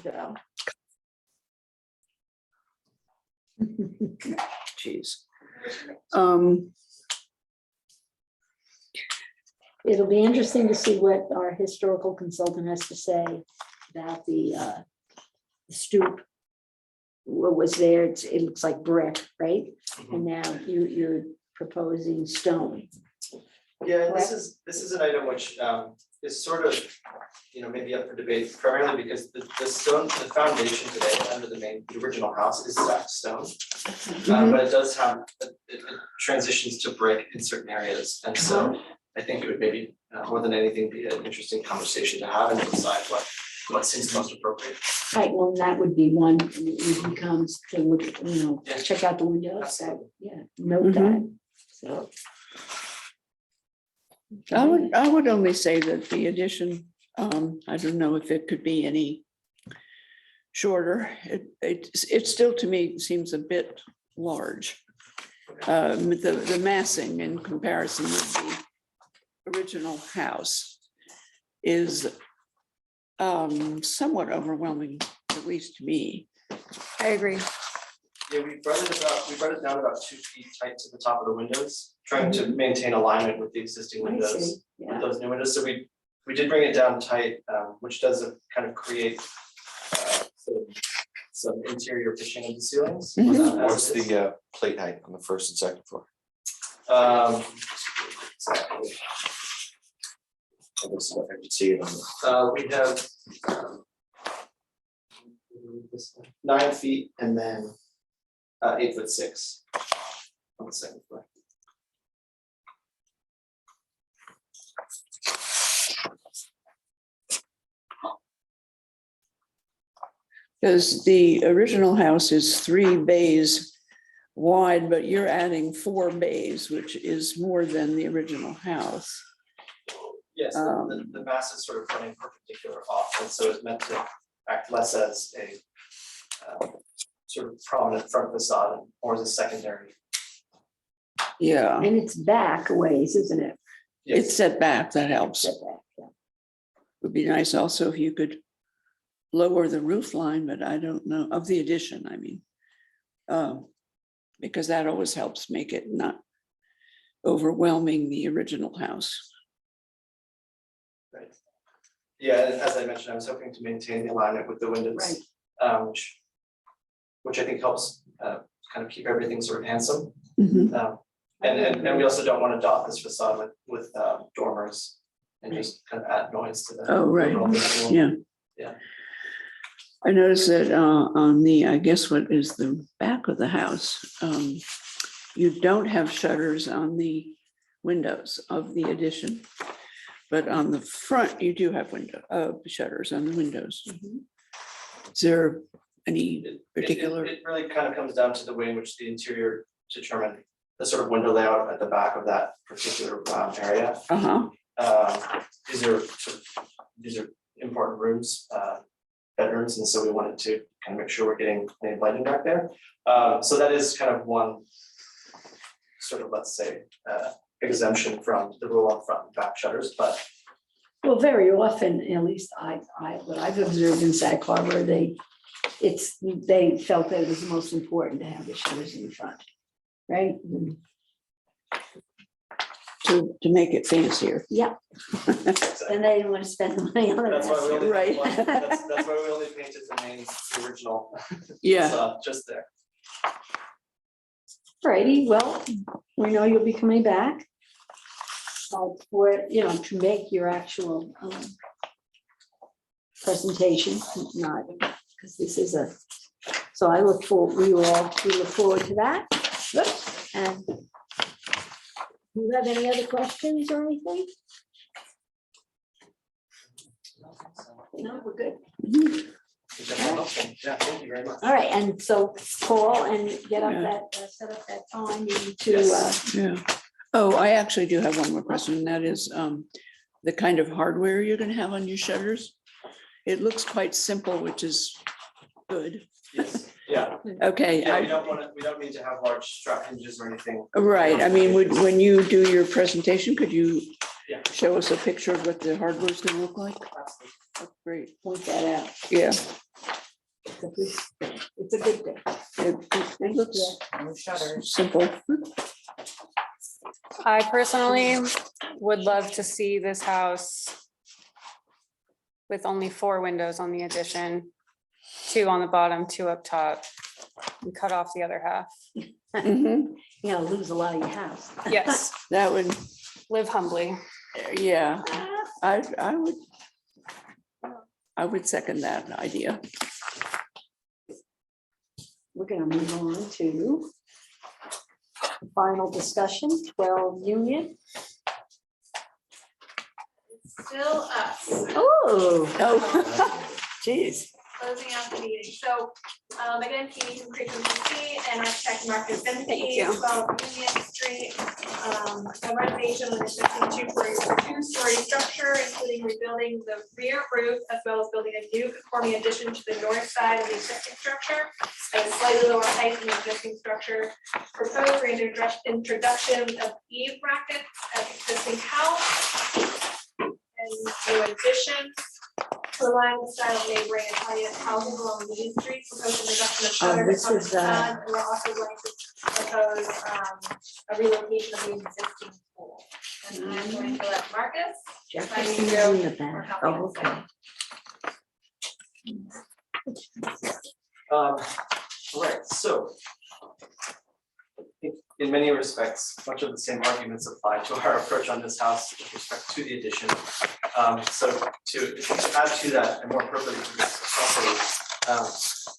So. Jeez. It'll be interesting to see what our historical consultant has to say about the stoop. What was there, it looks like brick, right? And now you're proposing stone. Yeah, and this is an item which is sort of, maybe up for debate, primarily because the stone, the foundation today under the original house is stacked stone. But it does have, it transitions to brick in certain areas, and so I think it would maybe more than anything be an interesting conversation to have and decide what seems most appropriate. Right, well, that would be one, it becomes to look, check out the windows, that, Absolutely. yeah, note that, so. I would only say that the addition, I don't know if it could be any shorter. It still to me seems a bit large. The massing in comparison with the original house is somewhat overwhelming, at least to me. I agree. Yeah, we brought it down about 2 feet tight to the top of the windows, trying to maintain alignment with the existing I windows. see, With yeah, those new windows, so we did bring it down tight, which does kind of create some interior pitching of the ceilings. Mhm. What's the plate height on the first and second floor? Exactly. I don't know if I can see it on the. We have 9 feet and then 8'6" on the second floor. Because the original house is 3 bays wide, but you're adding 4 bays, which is more than the original house. Yes, the mass is sort of running perpendicular off, and so it's meant to act less as a sort of prominent front facade and more as a secondary. Yeah, and it's back a ways, isn't it? it's set back, that helps. Setback, yeah. Would be nice also if you could lower the roof line, but I don't know, of the addition, I mean. Because that always helps make it not overwhelming the original house. Right. Yeah, and as I mentioned, I was hoping to maintain the alignment with the windows. Which I think helps kind of keep everything sort of handsome. Mhm. And we also don't want to dot this facade with dormers and just kind of add noise to the. Oh, right, overall visual. yeah. Yeah. I noticed that on the, I guess what is the back of the house, you don't have shutters on the windows of the addition. But on the front, you do have shutters on the windows. Is there any particular? It really kind of comes down to the way in which the interior determine the sort of window layout at the back of that particular area. Uh-huh, These are important rooms, bedrooms, and so we wanted to kind of make sure we're getting any lighting back there. So that is kind of one sort of, let's say, exemption from the rule on front and back shutters, but Well, very often, at least what I've observed in Sag Harbor, they felt that it was most important to have the shutters in the front, right? to make it fancier. Yeah, and they didn't want to spend the money on it. that's why we only, Right. that's why we only painted the original Yeah, facade just there. Righty, well, we know you'll be coming back. To make your actual presentation, not, because this is so we look forward to that. Whoops, and do you have any other questions or anything? No, we're good. Yeah, thank you very much. All right, and so call and get up Yeah. set up that time you need to, Yes. yeah. Oh, I actually do have one more question, and that is the kind of hardware you're gonna have on your shutters. It looks quite simple, which is good. Yes, yeah, Okay, yeah, we don't need to have large strap hinges or anything. right, I mean, when you do your presentation, could you Yeah. show us a picture of what the hardware is gonna look like? Absolutely. Great, point that out. yeah. It's a good- it's a good thing. It looks No shutters. simple. I personally would love to see this house with only 4 windows on the addition, 2 on the bottom, 2 up top, and cut off the other half. Mhm. You're gonna lose a lot of your house. Yes, That would, live humbly. yeah, I would second that idea. We're gonna move on to final discussion, 12 Union. Still us, Oh, Oh, geez. closing out the meeting. So, again, Katie from Creek PC and architect Marcus Thank Vinci, you. 12 Union Street. A renovation of an existing two-story structure, including rebuilding the rear roof as well as building a new conforming addition to the north side of the existing structure at a slightly lower height than the existing structure. Proposed introduction of eave brackets at existing house. And new addition to align with style of neighboring Italian housing along Main Street, proposed introduction of shutters. this on the is, facade, and we're also going to propose a relocation of the existing pool. And I'm going to let Marcus. Jefferson's go in the for back. helping Oh, us okay. Right, so. I think in many respects, much of the same arguments apply to our approach on this house with respect to the addition. So to add to that, and more appropriately to this property,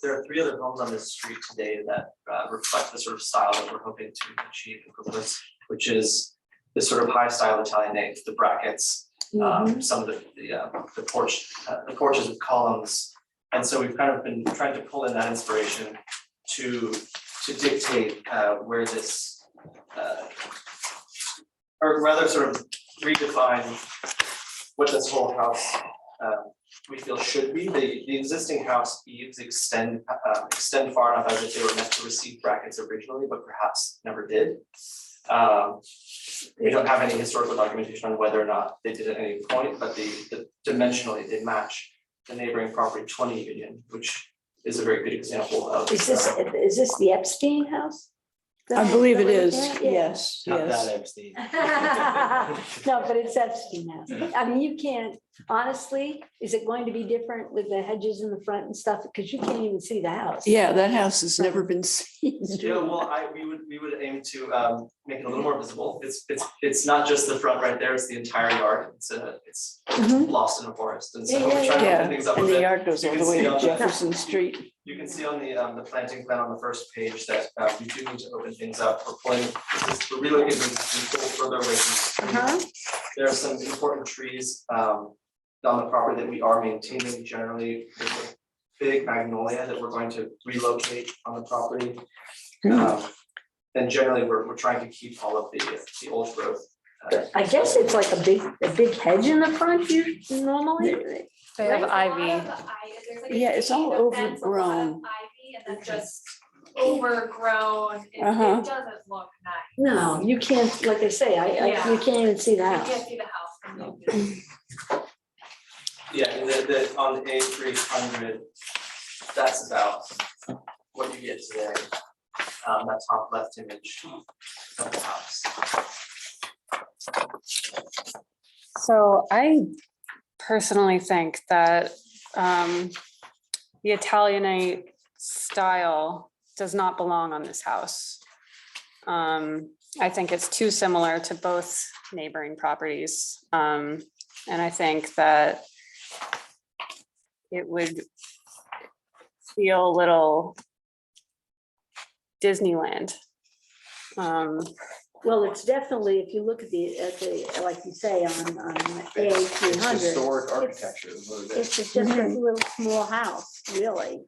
there are 3 other homes on this street today that reflect the sort of style that we're hoping to achieve and propose, which is this sort of high style Italian nave, the brackets, some of the porches with columns. And so we've kind of been trying to pull in that inspiration to dictate where this, or rather sort of redefine what this whole house we feel should be. The existing house eaves extend far enough as if they were meant to receive brackets originally, but perhaps never did. We don't have any historical documentation on whether or not they did at any point, but the dimensionally they match the neighboring property 20 Union, which is a very good example of. Is this the Epstein house? I believe it That we're is, looking at? yes, Not yes. that Epstein. No, but it's Epstein house. I mean, you can't, honestly, is it going to be different with the hedges in the front and stuff? Because you can't even see the house. Yeah, that house has never been seen. Yeah, well, we would aim to make it a little more visible. It's not just the front right there, it's the entire yard. It's Mhm. lost in a forest, and so Yeah, we're trying to Yeah, open things up a and the bit. yard goes You all can the way see to on the- Jefferson Street. You can see on the planting plan on the first page that we do need to open things up. We're relocating things a little further away from the Uh-huh. street. There are some important trees on the property that we are maintaining generally. There's a big magnolia that we're going to relocate on the property. And generally, we're trying to keep all of the old growth. I guess it's like a big hedge in the front you normally. They have Right. ivy. Yeah, it's all overgrown. Ivy and then just overgrown, it Uh-huh. doesn't look nice. No, you can't, like I say, you can't even see the You house. can't see the house from the. Yeah, and on the A300, that's about what you get today. That top left image of the house. So I personally think that the Italianate style does not belong on this house. I think it's too similar to both neighboring properties. And I think that it would feel a little Disneyland. Well, it's definitely, if you look at the, like you say, on A It's 300. historic architecture is what it is. It's just a little small house, really.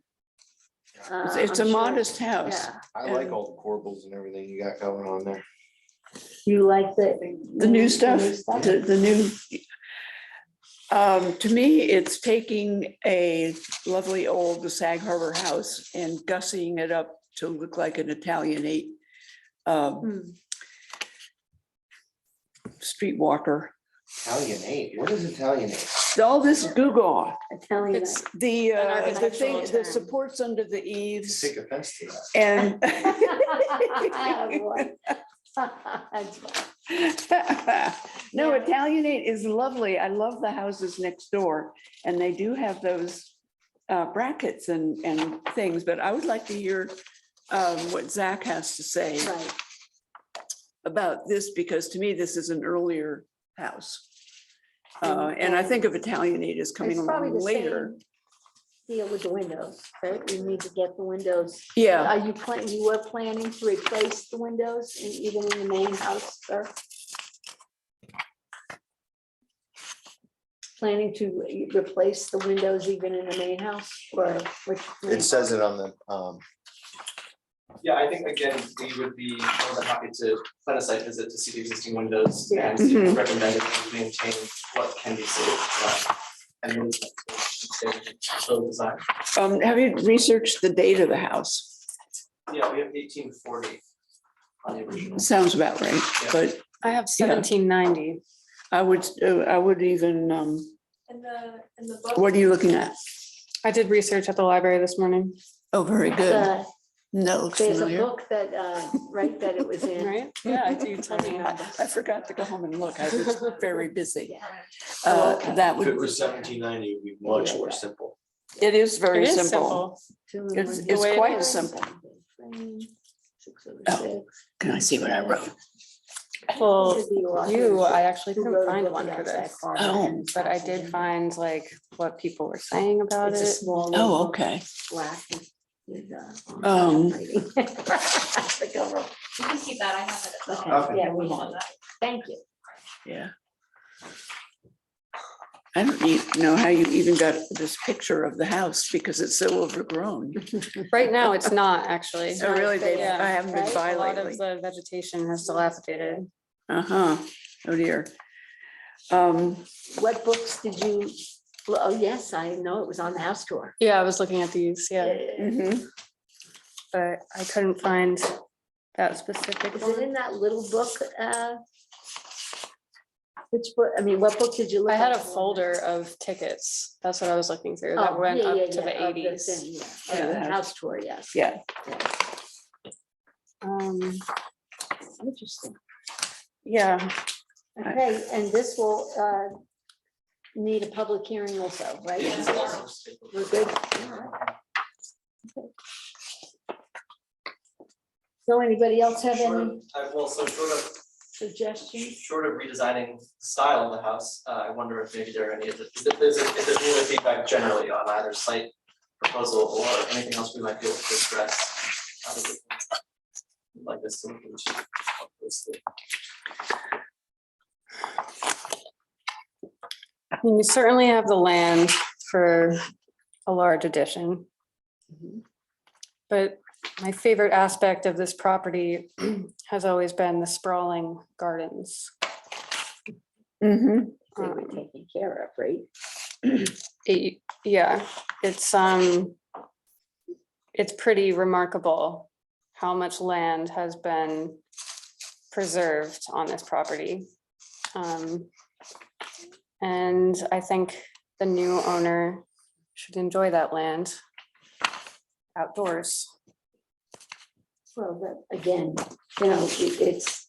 It's a I'm sure- modest house. Yeah, I like all the corbels and everything you got going on there. you like The new stuff, the new. To me, it's taking a lovely old Sag Harbor house and gussying it up to look like an Italianate Hmm. streetwalker. Italianate, what is Italianate? All this Google, Italian. It's the An the architectural thing, the term. supports under the eaves Take offense to that. and. That's fine. No, Yeah. Italianate is lovely. I love the houses next door and they do have those brackets and things, but I would like to hear what Zach has to say Right. about this, because to me, this is an earlier house. And I think of Italianate as coming It's probably along the later. same deal with the windows, right? We need to get the windows. Yeah, Are you you were planning to replace the windows even in the main house, sir? Planning to replace the windows even in the main house or which? It says it on the, Yeah, I think again, we would be more than happy to plan a site visit to see the existing windows Yeah. and Mhm. to recommend that we maintain what can be saved. And then so design. have you researched the date of the house? Yeah, we have 1840 on the original. Sounds about right, Yeah. but I have 1790. I would even, In the book. what are you looking at? I did research at the library this morning, Oh, very good. No, looks There's a familiar. book that, right, that it was in. right? Yeah, I do. Tell me. I forgot to go home and look. I was very busy. Yeah. That if would, it was 1790, it would be much more simple. it is very It is simple. It's The way it quite is. simple. 606. Can I see what I wrote? Well, Should be authors you, I actually who couldn't wrote a find book one for about Sag this, Harbor Oh, and but I stuff. did find like what people were saying about It's a it. small. little Oh, book, okay. Black. with, Um, the cover. You can keep that, I have it. as well. Okay, yeah, we have it. Thank you. Yeah. I don't even know how you even got this picture of the house because it's so overgrown. Right now, it's not actually. Oh, really, Dave? Yeah, I haven't been right? by A lot lately. of the vegetation has dilapidated. Uh-huh. Oh, dear. What books did you, well, oh, yes, I know it was on the house tour. Yeah, I was looking at these, yeah, Mhm. but I couldn't find that specific Is it one. in that little book? Which book, I mean, what book did you look I at? had a folder of tickets. That's what I was looking through. That Oh, went yeah, up yeah, to the yeah, of 80s. thing, yeah. Yeah, Oh, the the house. house tour, yes. Yeah. Interesting. Yeah, Okay, and this will need a public hearing also, right? We're good. Okay. So anybody else have any Well, so suggestions? short of redesigning the style of the house, I wonder if maybe there are any, if there's any other feedback generally on either site proposal or anything else we might be able to address. Like this. I mean, you certainly have the land for a large addition. But my favorite aspect of this property has always been the sprawling gardens. Mhm. They were taken care of, right? Yeah, it's pretty remarkable how much land has been preserved on this property. And I think the new owner should enjoy that land outdoors. Well, that, again, you know, it's,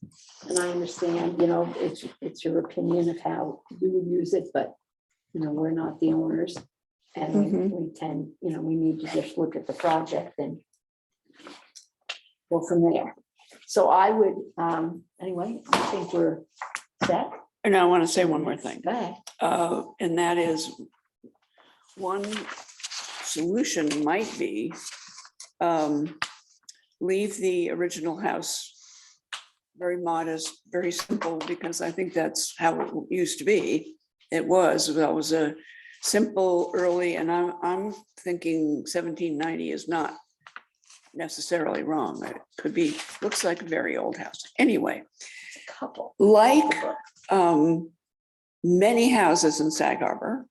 and I understand, you know, it's your opinion of how you would use it, but, you know, we're not the owners. And Mhm. we tend, you know, we need to just look at the project and go from there. So I would, anyway, I think we're set. And I want to say one more thing. Go ahead. And that is one solution might be leave the original house very modest, very simple, because I think that's how it used to be. It was a simple early, and I'm thinking 1790 is not necessarily wrong. It could be, looks like a very old house. Anyway, Couple. like many houses in Sag Harbor,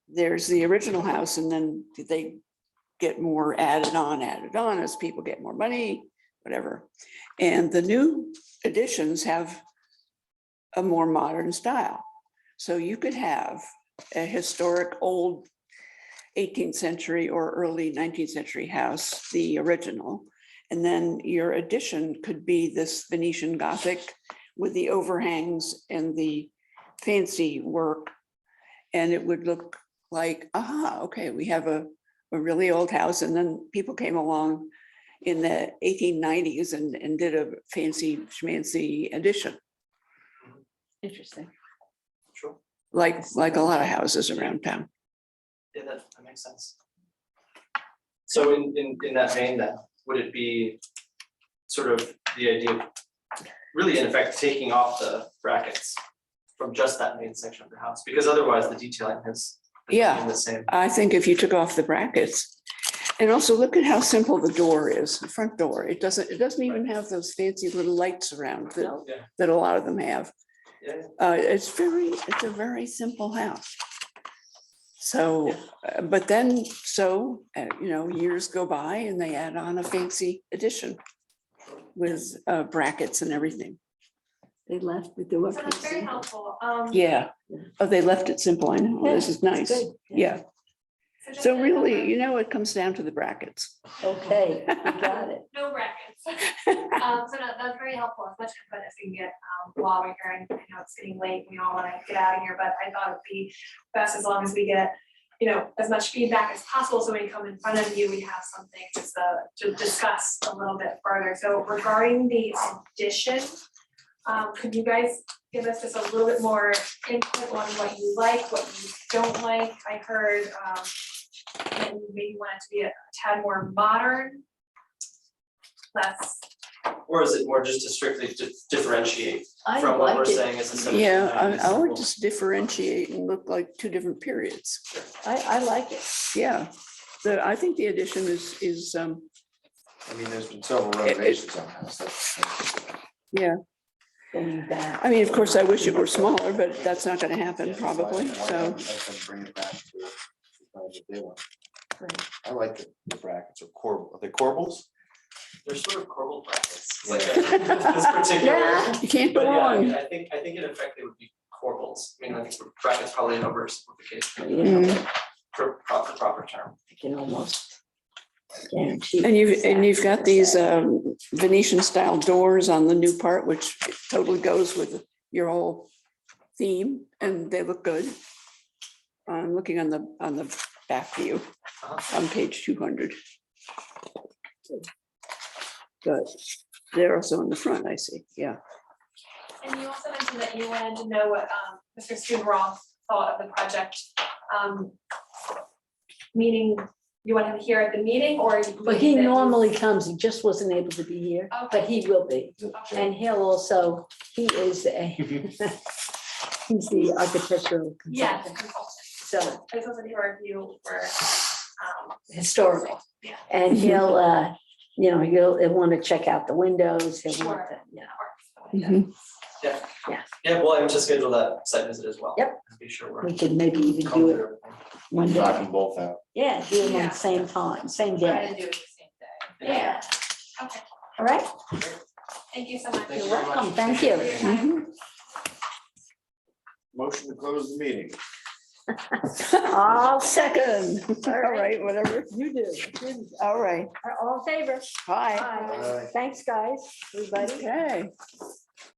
there's the original house, and then they get more added on as people get more money, whatever. And the new additions have a more modern style. So you could have a historic old 18th century or early 19th century house, the original. And then your addition could be this Venetian Gothic with the overhangs and the fancy work. And it would look like, aha, okay, we have a really old house. And then people came along in the 1890s and did a fancy schmancy addition, Interesting. Sure. like a lot of houses around town. Yeah, that makes sense. So in that vein then, would it be sort of the idea of really in effect taking off the brackets from just that main section of the house? Because otherwise the detailing has Yeah. been the same. I think if you took off the brackets, and also look at how simple the door is, the front door. It doesn't even have those fancy little lights around that, No. Yeah. that a lot of them have. Yeah, It's a very simple house. So, but then, years go by and they add on a fancy addition with brackets and everything. They left the door. So that's very piece. helpful. Yeah. Oh, they left it simple. I know. This is Yeah, nice. it's good. Yeah. just So to really, cover- it comes down to the brackets. Okay, you got it. No brackets. So no, that's very helpful, as much input as we can get, while we're here, I know it's getting late, we all wanna get out of here, but I thought it'd be best as long as we get, as much feedback as possible, so when we come in front of you, we have something just to discuss a little bit further. So regarding the addition, could you guys give us just a little bit more input on what you like, what you don't like? I heard, that you maybe want it to be a tad more modern, less. or is it more just to strictly differentiate I from what we're like it. saying as a 1790s Yeah, I would symbol? just differentiate and look like two different periods. I like it. Yeah. I think the addition is, I mean, there's been several renovations on the house, yeah. Going back. I mean, of course, I wish it were smaller, but that's not gonna happen probably, so. Let them bring it back to the size that they want. Right. I like the brackets or are they corbels? They're sort of corbelled brackets. It's like Yeah. this particular. Yeah. You can't But go yeah, I wrong. mean, I think in effect they would be corbels. I mean, I think brackets probably an oversimplification Mm. for the proper term. I can almost guarantee. And you've got these Venetian style doors on the new part, which totally goes with your whole theme, and they look good. I'm looking on the back view on page 200. But they're also in the front, I see, yeah. And you also mentioned that you wanted to know what Mr. Stu Roth thought of the project. Meaning you want him here at the meeting, or? But he normally comes, he just wasn't able to be here, but he will be. Okay. And he'll also, he is he's the architectural Yeah. consultant, so I just wasn't sure if you were, historical. Yeah. And he'll he'll want to check out the windows, he'll want Sure. to, Mhm. Yeah, we'll aim to schedule that site visit as well. Yep. Be sure we're. we could maybe even do it comfortable. one Knock day. them both out. Yeah, do it on Yeah. the same time, same try day. to do it the same day. Yeah, Okay, all right, thank you so much. Thank you're you very much. welcome, thank you. Mhm. Motion to close the meeting. All second. All right, whatever. You do. All right. All in favor? Hi. Aye. Thanks, guys, everybody. Okay.